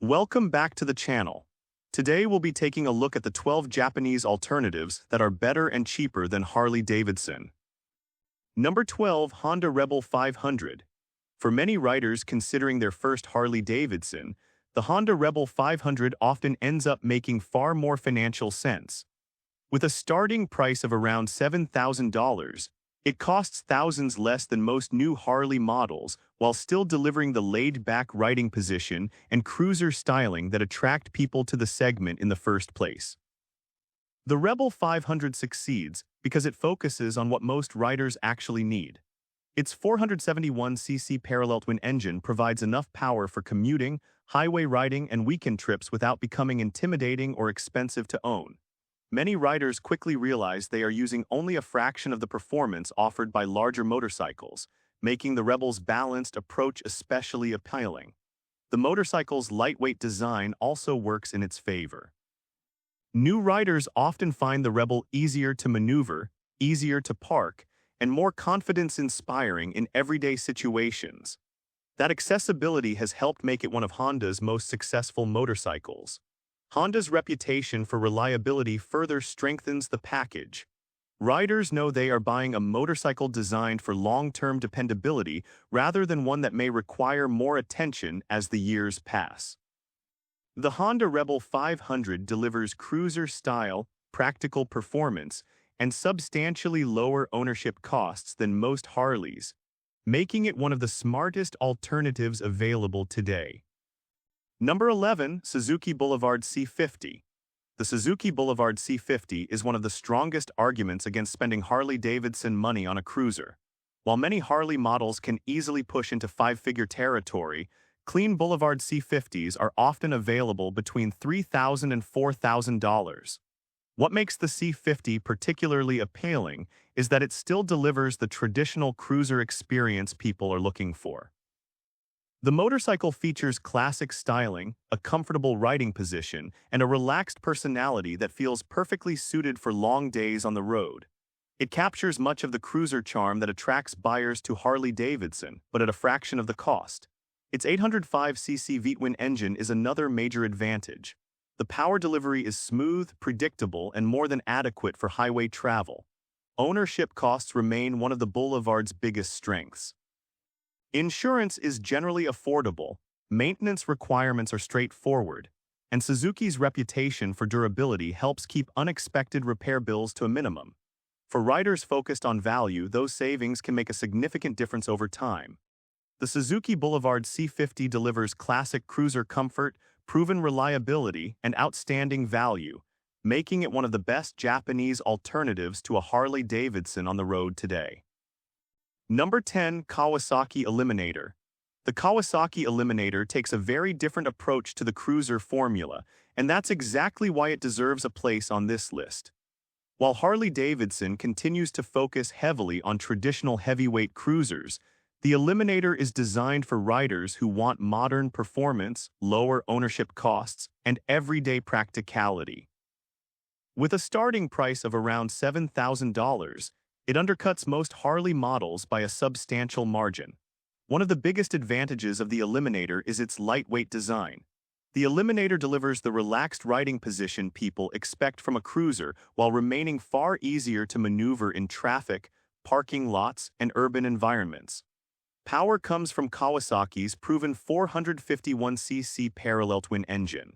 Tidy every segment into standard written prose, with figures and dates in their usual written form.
Welcome back to the channel. Today we'll be taking a look at the 12 Japanese alternatives that are better and cheaper than Harley Davidson. Number 12, Honda Rebel 500. For many riders considering their first Harley Davidson, the Honda Rebel 500 often ends up making far more financial sense. With a starting price of around $7,000, it costs thousands less than most new Harley models while still delivering the laid-back riding position and cruiser styling that attract people to the segment in the first place. The Rebel 500 succeeds because it focuses on what most riders actually need. Its 471cc parallel twin engine provides enough power for commuting, highway riding, and weekend trips without becoming intimidating or expensive to own. Many riders quickly realize they are using only a fraction of the performance offered by larger motorcycles, making the Rebel's balanced approach especially appealing. The motorcycle's lightweight design also works in its favor. New riders often find the Rebel easier to maneuver, easier to park, and more confidence-inspiring in everyday situations. That accessibility has helped make it one of Honda's most successful motorcycles. Honda's reputation for reliability further strengthens the package. Riders know they are buying a motorcycle designed for long-term dependability rather than one that may require more attention as the years pass. The Honda Rebel 500 delivers cruiser-style, practical performance, and substantially lower ownership costs than most Harleys, making it one of the smartest alternatives available today. Number 11, Suzuki Boulevard C50. The Suzuki Boulevard C50 is one of the strongest arguments against spending Harley-Davidson money on a cruiser. While many Harley models can easily push into five-figure territory, clean Boulevard C50s are often available between $3,000 and $4,000. What makes the C50 particularly appealing is that it still delivers the traditional cruiser experience people are looking for. The motorcycle features classic styling, a comfortable riding position, and a relaxed personality that feels perfectly suited for long days on the road. It captures much of the cruiser charm that attracts buyers to Harley-Davidson, but at a fraction of the cost. Its 805cc V-twin engine is another major advantage. The power delivery is smooth, predictable, and more than adequate for highway travel. Ownership costs remain one of the Boulevard's biggest strengths. Insurance is generally affordable, maintenance requirements are straightforward, and Suzuki's reputation for durability helps keep unexpected repair bills to a minimum. For riders focused on value, those savings can make a significant difference over time. The Suzuki Boulevard C50 delivers classic cruiser comfort, proven reliability, and outstanding value, making it one of the best Japanese alternatives to a Harley-Davidson on the road today. Number 10, Kawasaki Eliminator. The Kawasaki Eliminator takes a very different approach to the cruiser formula, and that's exactly why it deserves a place on this list. While Harley-Davidson continues to focus heavily on traditional heavyweight cruisers, the Eliminator is designed for riders who want modern performance, lower ownership costs, and everyday practicality. With a starting price of around $7,000, it undercuts most Harley models by a substantial margin. One of the biggest advantages of the Eliminator is its lightweight design. The Eliminator delivers the relaxed riding position people expect from a cruiser while remaining far easier to maneuver in traffic, parking lots, and urban environments. Power comes from Kawasaki's proven 451cc parallel twin engine.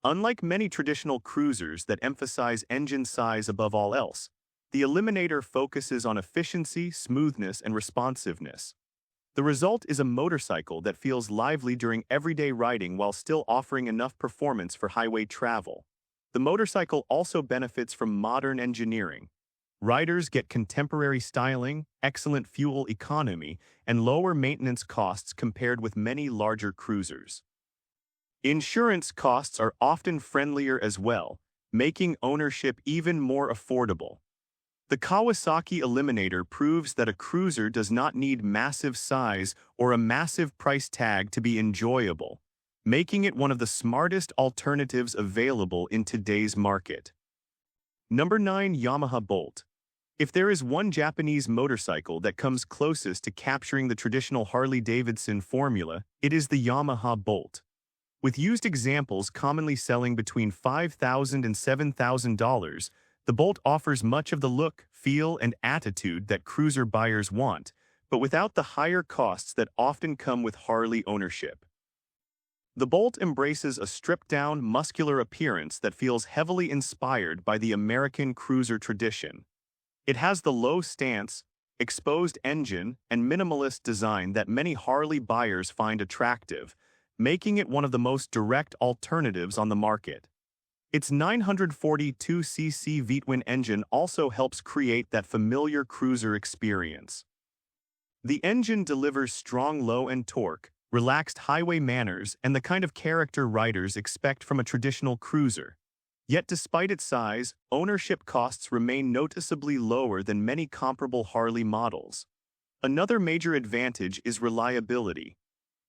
Unlike many traditional cruisers that emphasize engine size above all else, the Eliminator focuses on efficiency, smoothness, and responsiveness. The result is a motorcycle that feels lively during everyday riding while still offering enough performance for highway travel. The motorcycle also benefits from modern engineering. Riders get contemporary styling, excellent fuel economy, and lower maintenance costs compared with many larger cruisers. Insurance costs are often friendlier as well, making ownership even more affordable. The Kawasaki Eliminator proves that a cruiser does not need massive size or a massive price tag to be enjoyable, making it one of the smartest alternatives available in today's market. Number 9, Yamaha Bolt. If there is one Japanese motorcycle that comes closest to capturing the traditional Harley-Davidson formula, it is the Yamaha Bolt. With used examples commonly selling between $5,000 and $7,000, the Bolt offers much of the look, feel, and attitude that cruiser buyers want, but without the higher costs that often come with Harley ownership. The Bolt embraces a stripped-down, muscular appearance that feels heavily inspired by the American cruiser tradition. It has the low stance, exposed engine, and minimalist design that many Harley buyers find attractive, making it one of the most direct alternatives on the market. Its 942cc V-twin engine also helps create that familiar cruiser experience. The engine delivers strong low-end torque, relaxed highway manners, and the kind of character riders expect from a traditional cruiser. Yet despite its size, ownership costs remain noticeably lower than many comparable Harley models. Another major advantage is reliability.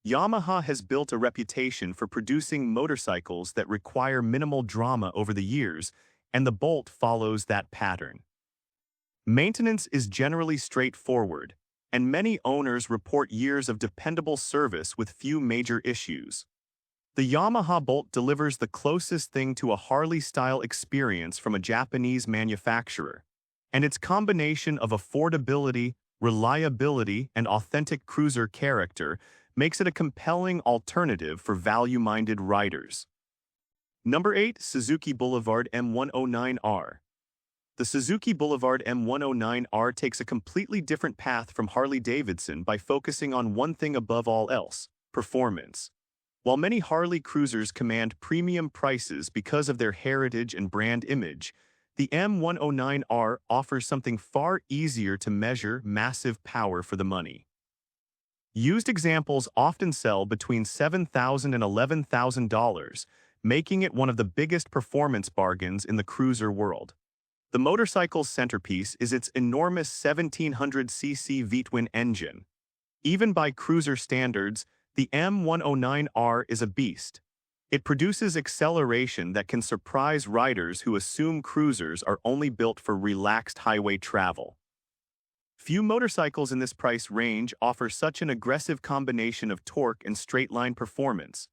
Yamaha has built a reputation for producing motorcycles that require minimal drama over the years, and the Bolt follows that pattern. Maintenance is generally straightforward, and many owners report years of dependable service with few major issues. The Yamaha Bolt delivers the closest thing to a Harley-style experience from a Japanese manufacturer, and its combination of affordability, reliability, and authentic cruiser character makes it a compelling alternative for value-minded riders. Number 8. Suzuki Boulevard M109R. The Suzuki Boulevard M109R takes a completely different path from Harley-Davidson by focusing on one thing above all else: performance. While many Harley cruisers command premium prices because of their heritage and brand image, the M109R offers something far easier to measure: massive power for the money. Used examples often sell between $7,000 and $11,000, making it one of the biggest performance bargains in the cruiser world. The motorcycle's centerpiece is its enormous 1700cc V-twin engine. Even by cruiser standards, the M109R is a beast. It produces acceleration that can surprise riders who assume cruisers are only built for relaxed highway travel. Few motorcycles in this price range offer such an aggressive combination of torque and straight-line performance.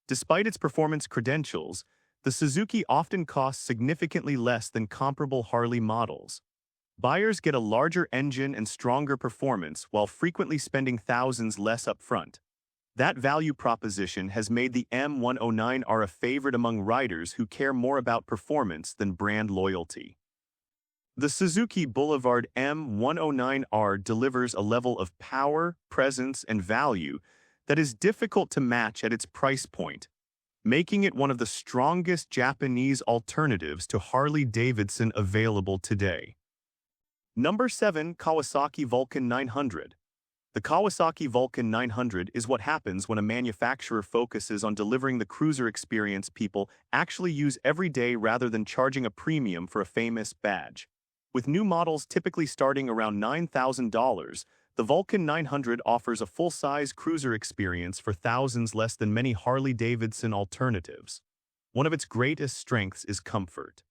Despite its performance credentials, the Suzuki often costs significantly less than comparable Harley models. Buyers get a larger engine and stronger performance while frequently spending thousands less upfront. That value proposition has made the M109R a favorite among riders who care more about performance than brand loyalty. The Suzuki Boulevard M109R delivers a level of power, presence, and value that is difficult to match at its price point, making it one of the strongest Japanese alternatives to Harley-Davidson available today. Number 7. Kawasaki Vulcan 900. The Kawasaki Vulcan 900 is what happens when a manufacturer focuses on delivering the cruiser experience people actually use every day rather than charging a premium for a famous badge. With new models typically starting around $9,000, the Vulcan 900 offers a full-size cruiser experience for thousands less than many Harley-Davidson alternatives. One of its greatest strengths is comfort.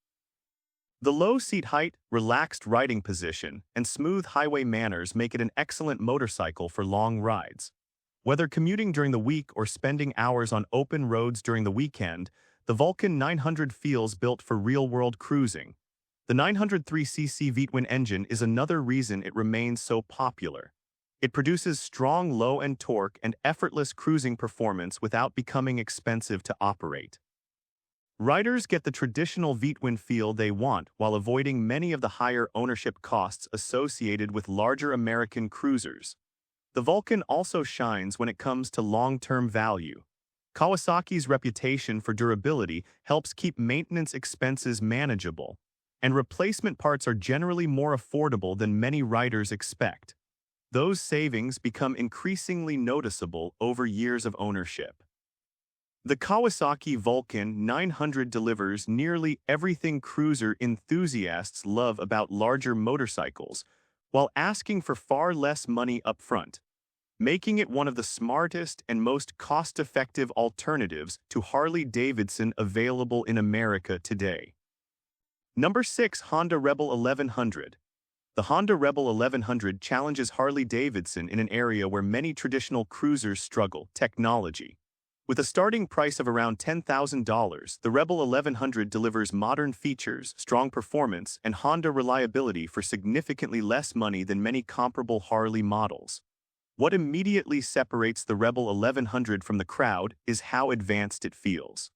The low seat height, relaxed riding position, and smooth highway manners make it an excellent motorcycle for long rides. Whether commuting during the week or spending hours on open roads during the weekend, the Vulcan 900 feels built for real-world cruising. The 903cc V-twin engine is another reason it remains so popular. It produces strong low-end torque and effortless cruising performance without becoming expensive to operate. Riders get the traditional V-twin feel they want while avoiding many of the higher ownership costs associated with larger American cruisers. The Vulcan also shines when it comes to long-term value. Kawasaki's reputation for durability helps keep maintenance expenses manageable, and replacement parts are generally more affordable than many riders expect. Those savings become increasingly noticeable over years of ownership. The Kawasaki Vulcan 900 delivers nearly everything cruiser enthusiasts love about larger motorcycles, while asking for far less money upfront, making it one of the smartest and most cost-effective alternatives to Harley-Davidson available in America today. Number 6. Honda Rebel 1100. The Honda Rebel 1100 challenges Harley-Davidson in an area where many traditional cruisers struggle: technology. With a starting price of around $10,000, the Rebel 1100 delivers modern features, strong performance, and Honda reliability for significantly less money than many comparable Harley models. What immediately separates the Rebel 1100 from the crowd is how advanced it feels.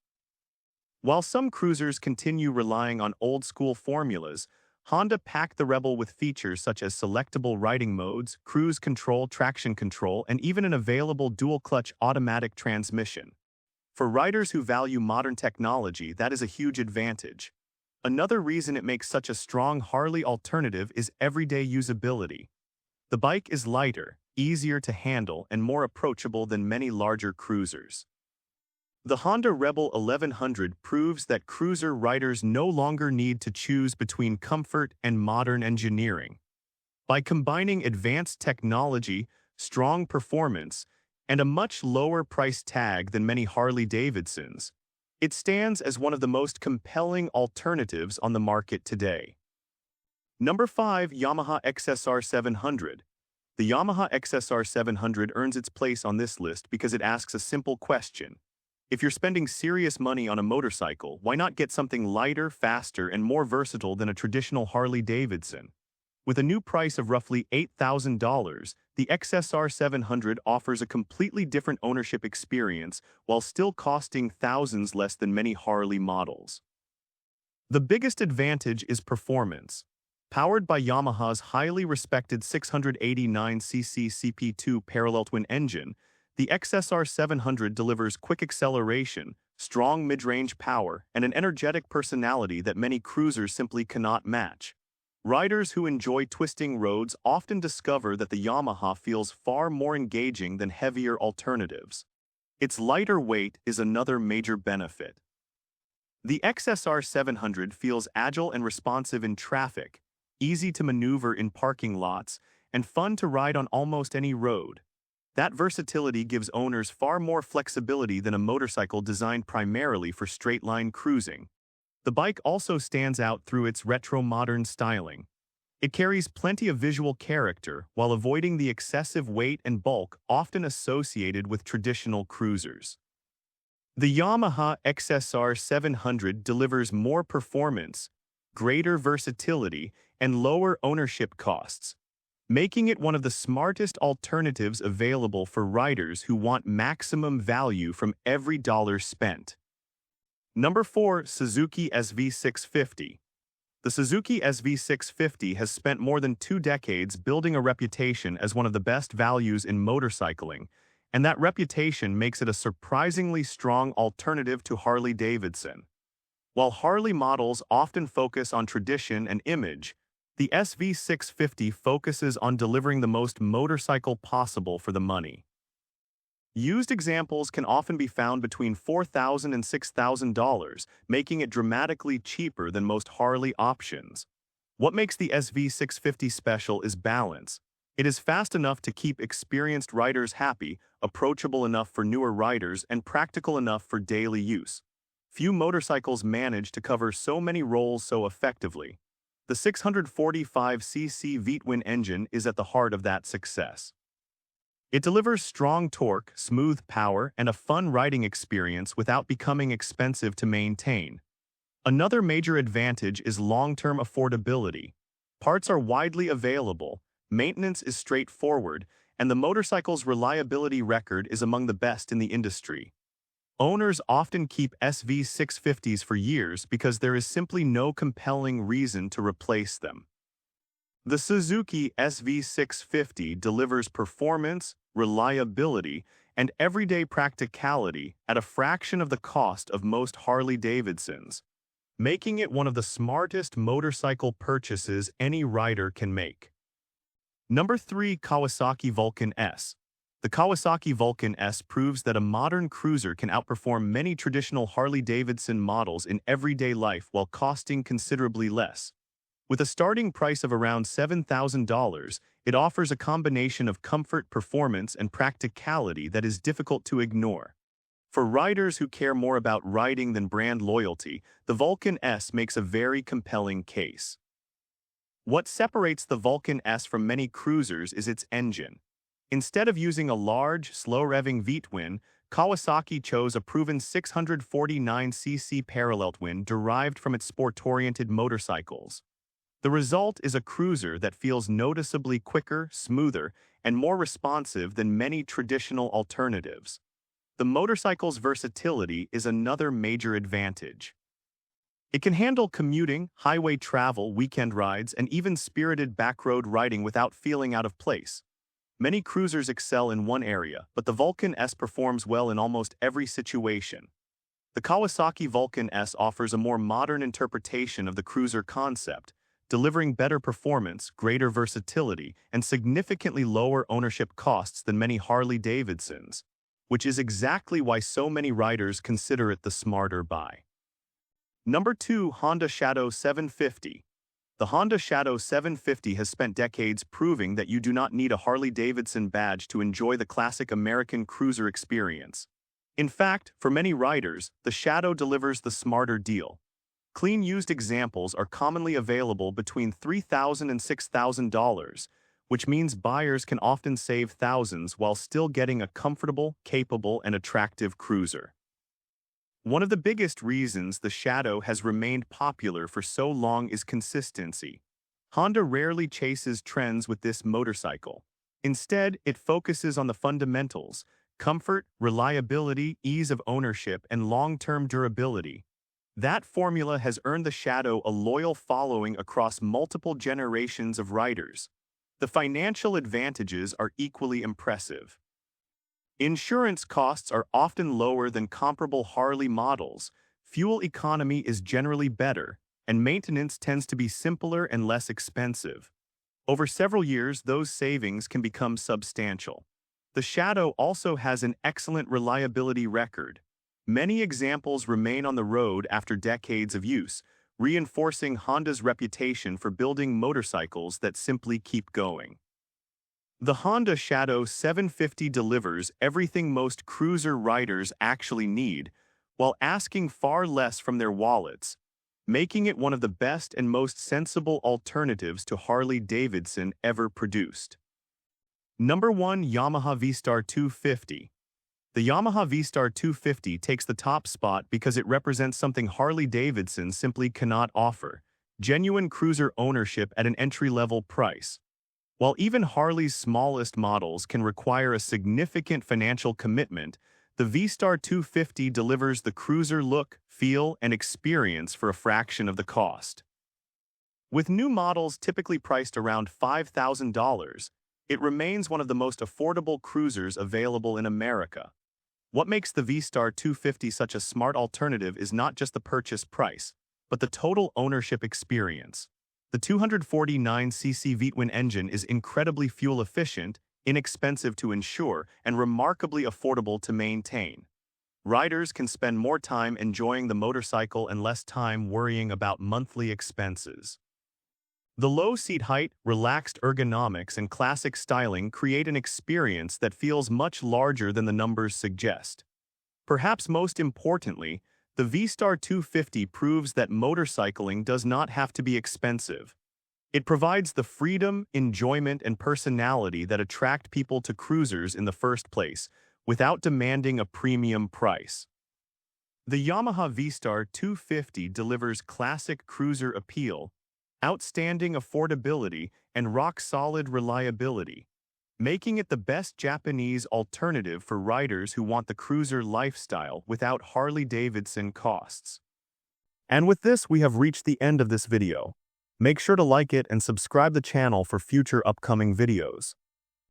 While some cruisers continue relying on old-school formulas, Honda packed the Rebel with features such as selectable riding modes, cruise control, traction control, and even an available dual-clutch automatic transmission. For riders who value modern technology, that is a huge advantage. Another reason it makes such a strong Harley alternative is everyday usability. The bike is lighter, easier to handle, and more approachable than many larger cruisers. The Honda Rebel 1100 proves that cruiser riders no longer need to choose between comfort and modern engineering. By combining advanced technology, strong performance, and a much lower price tag than many Harley Davidsons, it stands as one of the most compelling alternatives on the market today. Number 5. Yamaha XSR 700. The Yamaha XSR 700 earns its place on this list because it asks a simple question. If you're spending serious money on a motorcycle, why not get something lighter, faster, and more versatile than a traditional Harley Davidson? With a new price of roughly $8,000, the XSR 700 offers a completely different ownership experience while still costing thousands less than many Harley models. The biggest advantage is performance. Powered by Yamaha's highly respected 689cc CP2 parallel twin engine, the XSR 700 delivers quick acceleration, strong mid-range power, and an energetic personality that many cruisers simply cannot match. Riders who enjoy twisting roads often discover that the Yamaha feels far more engaging than heavier alternatives. Its lighter weight is another major benefit. The XSR 700 feels agile and responsive in traffic, easy to maneuver in parking lots, and fun to ride on almost any road. That versatility gives owners far more flexibility than a motorcycle designed primarily for straight-line cruising. The bike also stands out through its retro-modern styling. It carries plenty of visual character while avoiding the excessive weight and bulk often associated with traditional cruisers. The Yamaha XSR 700 delivers more performance, greater versatility, and lower ownership costs, making it one of the smartest alternatives available for riders who want maximum value from every dollar spent. Number 4. Suzuki SV650. The Suzuki SV650 has spent more than 2 decades building a reputation as one of the best values in motorcycling, and that reputation makes it a surprisingly strong alternative to Harley Davidson. While Harley models often focus on tradition and image, the SV650 focuses on delivering the most motorcycle possible for the money. Used examples can often be found between $4,000 and $6,000, making it dramatically cheaper than most Harley options. What makes the SV650 special is balance. It is fast enough to keep experienced riders happy, approachable enough for newer riders, and practical enough for daily use. Few motorcycles manage to cover so many roles so effectively. The 645cc V-twin engine is at the heart of that success. It delivers strong torque, smooth power, and a fun riding experience without becoming expensive to maintain. Another major advantage is long-term affordability. Parts are widely available, maintenance is straightforward, and the motorcycle's reliability record is among the best in the industry. Owners often keep SV650s for years because there is simply no compelling reason to replace them. The Suzuki SV650 delivers performance, reliability, and everyday practicality at a fraction of the cost of most Harley Davidsons, making it one of the smartest motorcycle purchases any rider can make. Number 3. Kawasaki Vulcan S. The Kawasaki Vulcan S proves that a modern cruiser can outperform many traditional Harley-Davidson models in everyday life while costing considerably less. With a starting price of around $7,000, it offers a combination of comfort, performance, and practicality that is difficult to ignore. For riders who care more about riding than brand loyalty, the Vulcan S makes a very compelling case. What separates the Vulcan S from many cruisers is its engine. Instead of using a large, slow-revving V-twin, Kawasaki chose a proven 649cc parallel twin derived from its sport-oriented motorcycles. The result is a cruiser that feels noticeably quicker, smoother, and more responsive than many traditional alternatives. The motorcycle's versatility is another major advantage. It can handle commuting, highway travel, weekend rides, and even spirited backroad riding without feeling out of place. Many cruisers excel in one area, but the Vulcan S performs well in almost every situation. The Kawasaki Vulcan S offers a more modern interpretation of the cruiser concept, delivering better performance, greater versatility, and significantly lower ownership costs than many Harley Davidsons, which is exactly why so many riders consider it the smarter buy. Number 2. Honda Shadow 750. The Honda Shadow 750 has spent decades proving that you do not need a Harley-Davidson badge to enjoy the classic American cruiser experience. In fact, for many riders, the Shadow delivers the smarter deal. Clean used examples are commonly available between $3,000 and $6,000, which means buyers can often save thousands while still getting a comfortable, capable, and attractive cruiser. One of the biggest reasons the Shadow has remained popular for so long is consistency. Honda rarely chases trends with this motorcycle. Instead, it focuses on the fundamentals: comfort, reliability, ease of ownership, and long-term durability. That formula has earned the Shadow a loyal following across multiple generations of riders. The financial advantages are equally impressive. Insurance costs are often lower than comparable Harley models, fuel economy is generally better, and maintenance tends to be simpler and less expensive. Over several years, those savings can become substantial. The Shadow also has an excellent reliability record. Many examples remain on the road after decades of use, reinforcing Honda's reputation for building motorcycles that simply keep going. The Honda Shadow 750 delivers everything most cruiser riders actually need, while asking far less from their wallets, making it one of the best and most sensible alternatives to Harley-Davidson ever produced. Number 1. Yamaha V-Star 250. The Yamaha V-Star 250 takes the top spot because it represents something Harley-Davidson simply cannot offer: genuine cruiser ownership at an entry-level price. While even Harley's smallest models can require a significant financial commitment, the V-Star 250 delivers the cruiser look, feel, and experience for a fraction of the cost. With new models typically priced around $5,000, it remains one of the most affordable cruisers available in America. What makes the V-Star 250 such a smart alternative is not just the purchase price, but the total ownership experience. The 249cc V-twin engine is incredibly fuel-efficient, inexpensive to insure, and remarkably affordable to maintain. Riders can spend more time enjoying the motorcycle and less time worrying about monthly expenses. The low seat height, relaxed ergonomics, and classic styling create an experience that feels much larger than the numbers suggest. Perhaps most importantly, the V-Star 250 proves that motorcycling does not have to be expensive. It provides the freedom, enjoyment, and personality that attract people to cruisers in the first place, without demanding a premium price. The Yamaha V-Star 250 delivers classic cruiser appeal, outstanding affordability, and rock-solid reliability, making it the best Japanese alternative for riders who want the cruiser lifestyle without Harley-Davidson costs. And with this, we have reached the end of this video. Make sure to like it and subscribe the channel for future upcoming videos.